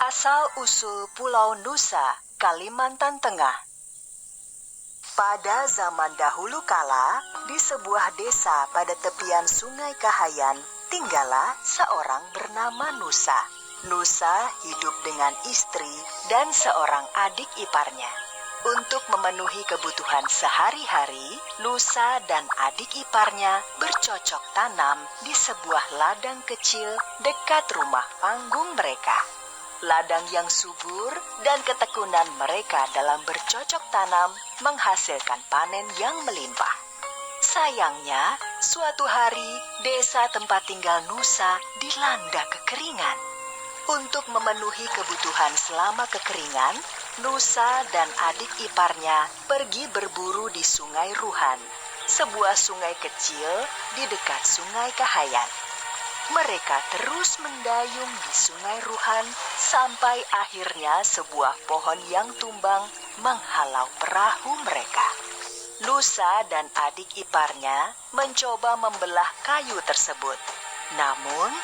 Asal-usul Pulau Nusa, Kalimantan Tengah. Pada zaman dahulu kala, di sebuah desa pada tepian Sungai Kahayan, tinggallah seorang bernama Nusa. Nusa hidup dengan istri dan seorang adik iparnya. Untuk memenuhi kebutuhan sehari-hari, Nusa dan adik iparnya bercocok tanam di sebuah ladang kecil dekat rumah panggung mereka. Ladang yang subur dan ketekunan mereka dalam bercocok tanam menghasilkan panen yang melimpah. Sayangnya, suatu hari desa tempat tinggal Nusa dilanda kekeringan. Untuk memenuhi kebutuhan selama kekeringan, Nusa dan adik iparnya pergi berburu di Sungai Ruhan, sebuah sungai kecil di dekat Sungai Kahayan. Mereka terus mendayung di Sungai Ruhan sampai akhirnya sebuah pohon yang tumbang menghalau perahu mereka. Nusa dan adik iparnya mencoba membelah kayu tersebut. Namun,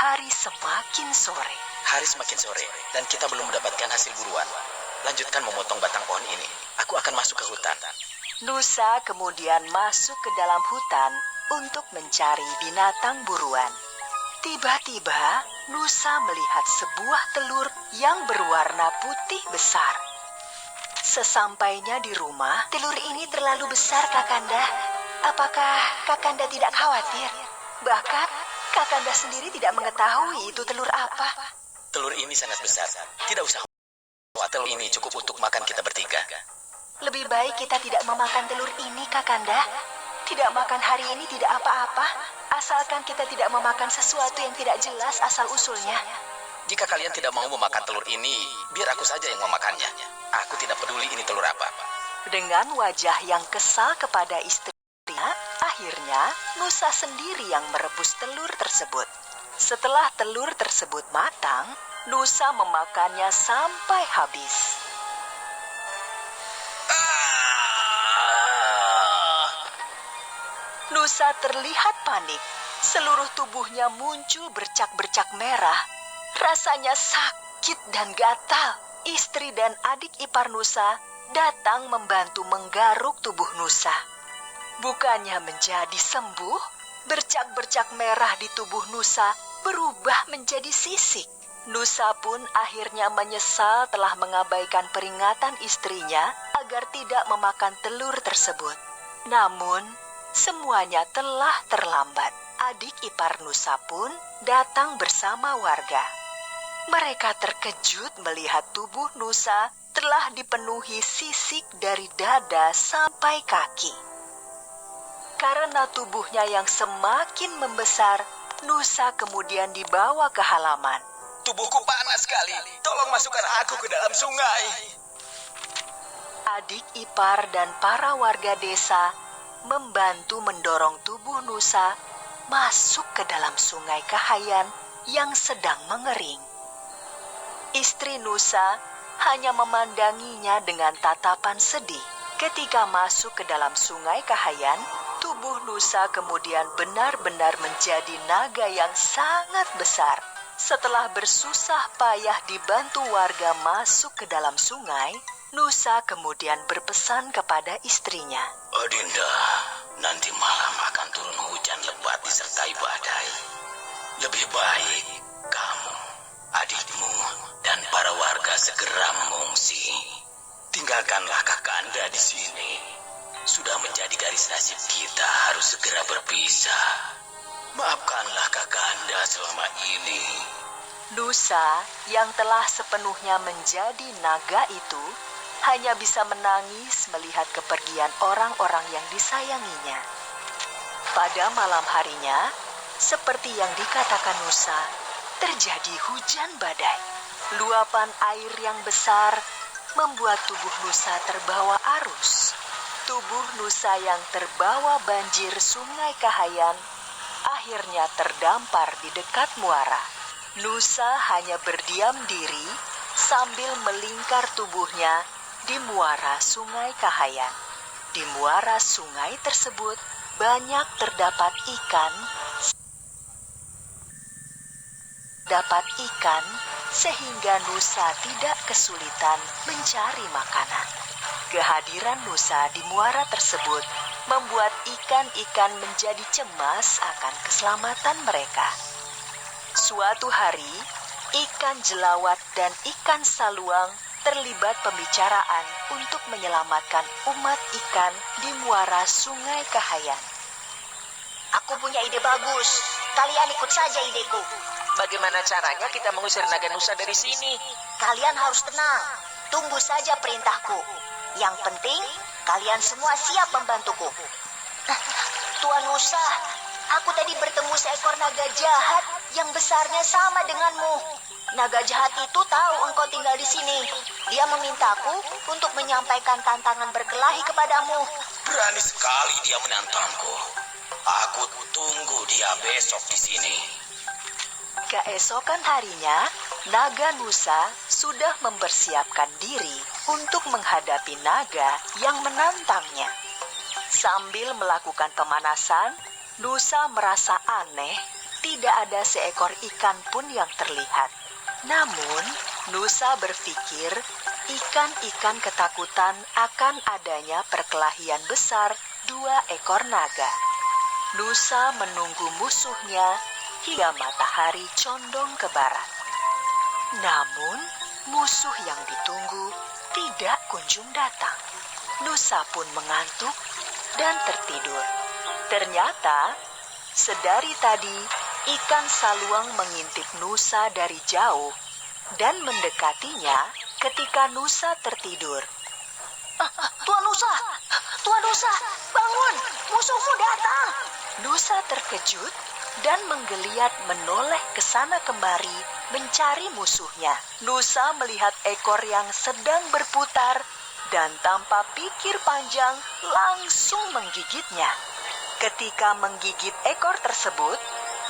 hari semakin sore. Hari semakin sore dan kita belum mendapatkan hasil buruan. Lanjutkan memotong batang pohon ini. Aku akan masuk ke hutan. Nusa kemudian masuk ke dalam hutan untuk mencari binatang buruan. Tiba-tiba, Nusa melihat sebuah telur yang berwarna putih besar. Sesampainya di rumah, telur ini terlalu besar, Kakanda. Apakah Kakanda tidak khawatir? Bahkan, Kakanda sendiri tidak mengetahui itu telur apa. Telur ini sangat besar. Tidak usah khawatir, telur ini cukup untuk makan kita bertiga. Lebih baik kita tidak memakan telur ini, Kakanda. Tidak makan hari ini tidak apa-apa, asalkan kita tidak memakan sesuatu yang tidak jelas asal-usulnya. Jika kalian tidak mau memakan telur ini, biar aku saja yang memakannya. Aku tidak peduli ini telur apa. Dengan wajah yang kesal kepada istrinya, akhirnya Nusa sendiri yang merebus telur tersebut. Setelah telur tersebut matang, Nusa memakannya sampai habis. Nusa terlihat panik. Seluruh tubuhnya muncul bercak-bercak merah. Rasanya sakit dan gatal. Istri dan adik ipar Nusa datang membantu menggaruk tubuh Nusa. Bukannya menjadi sembuh, bercak-bercak merah di tubuh Nusa berubah menjadi sisik. Nusa pun akhirnya menyesal telah mengabaikan peringatan istrinya agar tidak memakan telur tersebut. Namun, semuanya telah terlambat. Adik ipar Nusa pun datang bersama warga. Mereka terkejut melihat tubuh Nusa telah dipenuhi sisik dari dada sampai kaki. Karena tubuhnya yang semakin membesar, Nusa kemudian dibawa ke halaman. Tubuhku panas sekali. Tolong masukkan aku ke dalam sungai. Adik ipar dan para warga desa membantu mendorong tubuh Nusa masuk ke dalam Sungai Kahayan yang sedang mengering. Istri Nusa hanya memandanginya dengan tatapan sedih. Ketika masuk ke dalam Sungai Kahayan, tubuh Nusa kemudian benar-benar menjadi naga yang sangat besar. Setelah bersusah payah dibantu warga masuk ke dalam sungai, Nusa kemudian berpesan kepada istrinya. Adinda, nanti malam akan turun hujan lebat disertai badai. Lebih baik kamu, adikmu, dan para warga segera mengungsi. Tinggalkanlah Kakanda di sini. Sudah menjadi garis nasib kita harus segera berpisah. Maafkanlah Kakanda selama ini. Nusa yang telah sepenuhnya menjadi naga itu hanya bisa menangis melihat kepergian orang-orang yang disayanginya. Pada malam harinya, seperti yang dikatakan Nusa, terjadi hujan badai. Luapan air yang besar membuat tubuh Nusa terbawa arus. Tubuh Nusa yang terbawa banjir Sungai Kahayan akhirnya terdampar di dekat muara. Nusa hanya berdiam diri sambil melingkar tubuhnya di muara Sungai Kahayan. Di muara sungai tersebut banyak terdapat ikan sehingga Nusa tidak kesulitan mencari makanan. Kehadiran Nusa di muara tersebut membuat ikan-ikan menjadi cemas akan keselamatan mereka. Suatu hari, ikan jelawat dan ikan saluang terlibat pembicaraan untuk menyelamatkan umat ikan di muara Sungai Kahayan. Aku punya ide bagus. Kalian ikut saja ideku. Bagaimana caranya kita mengusir naga Nusa dari sini? Kalian harus tenang. Tunggu saja perintahku. Yang penting, kalian semua siap membantuku. Tuan Nusa, aku tadi bertemu seekor naga jahat yang besarnya sama denganmu. Naga jahat itu tahu engkau tinggal di sini. Dia memintaku untuk menyampaikan tantangan berkelahi kepadamu. Berani sekali dia menantangku. Aku tunggu dia besok di sini. Keesokan harinya, naga Nusa sudah mempersiapkan diri untuk menghadapi naga yang menantangnya. Sambil melakukan pemanasan, Nusa merasa aneh, tidak ada seekor ikan pun yang terlihat. Namun, Nusa berpikir ikan-ikan ketakutan akan adanya perkelahian besar 2 ekor naga. Nusa menunggu musuhnya hingga matahari condong ke barat. Namun, musuh yang ditunggu tidak kunjung datang. Nusa pun mengantuk dan tertidur. Ternyata, sedari tadi ikan saluang mengintip Nusa dari jauh dan mendekatinya ketika Nusa tertidur. Tuan Nusa! Tuan Nusa, bangun! Musuhmu datang! Nusa terkejut dan menggeliat menoleh ke sana kemari mencari musuhnya. Nusa melihat ekor yang sedang berputar dan tanpa pikir panjang langsung menggigitnya. Ketika menggigit ekor tersebut,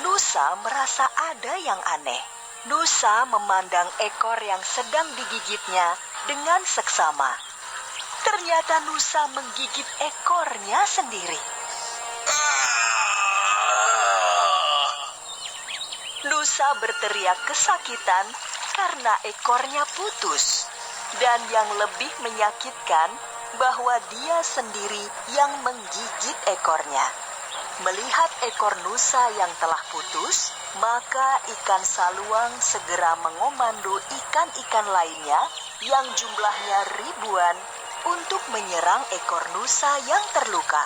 Nusa merasa ada yang aneh. Nusa memandang ekor yang sedang digigitnya dengan seksama. Ternyata Nusa menggigit ekornya sendiri. Nusa berteriak kesakitan karena ekornya putus. Dan yang lebih menyakitkan bahwa dia sendiri yang menggigit ekornya. Melihat ekor Nusa yang telah putus, maka ikan saluang segera mengomando ikan-ikan lainnya yang jumlahnya ribuan untuk menyerang ekor Nusa yang terluka.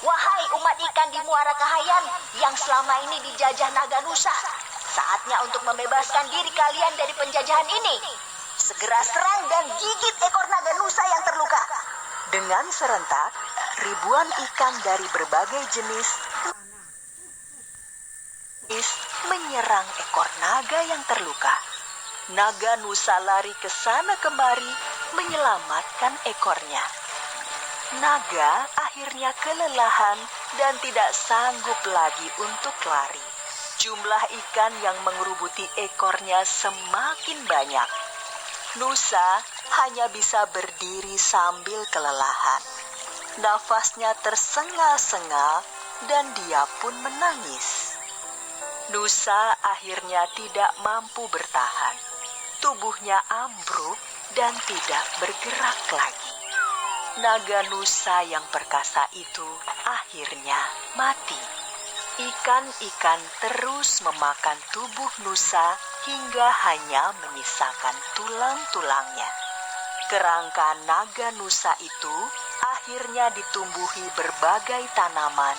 Wahai umat ikan di Muara Kahayan yang selama ini dijajah naga Nusa, saatnya untuk membebaskan diri kalian dari penjajahan ini. Segera serang dan gigit ekor naga Nusa yang terluka. Dengan serentak, ribuan ikan dari berbagai jenis menyerang ekor naga yang terluka. Naga Nusa lari ke sana kemari menyelamatkan ekornya. Naga akhirnya kelelahan dan tidak sanggup lagi untuk lari. Jumlah ikan yang mengerubuti ekornya semakin banyak. Nusa hanya bisa berdiri sambil kelelahan. Nafasnya tersengal-sengal dan dia pun menangis. Nusa akhirnya tidak mampu bertahan. Tubuhnya ambruk dan tidak bergerak lagi. Naga Nusa yang perkasa itu akhirnya mati. Ikan-ikan terus memakan tubuh Nusa hingga hanya menyisakan tulang-tulangnya. Kerangka naga Nusa itu akhirnya ditumbuhi berbagai tanaman,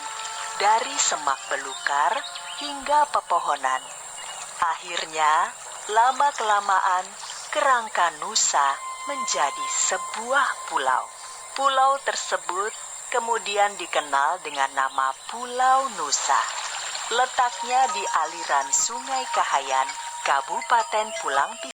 dari semak belukar hingga pepohonan. Akhirnya, lama-kelamaan, kerangka Nusa menjadi sebuah pulau. Pulau tersebut kemudian dikenal dengan nama Pulau Nusa. Letaknya di aliran Sungai Kahayan, Kabupaten Pulang Pisau.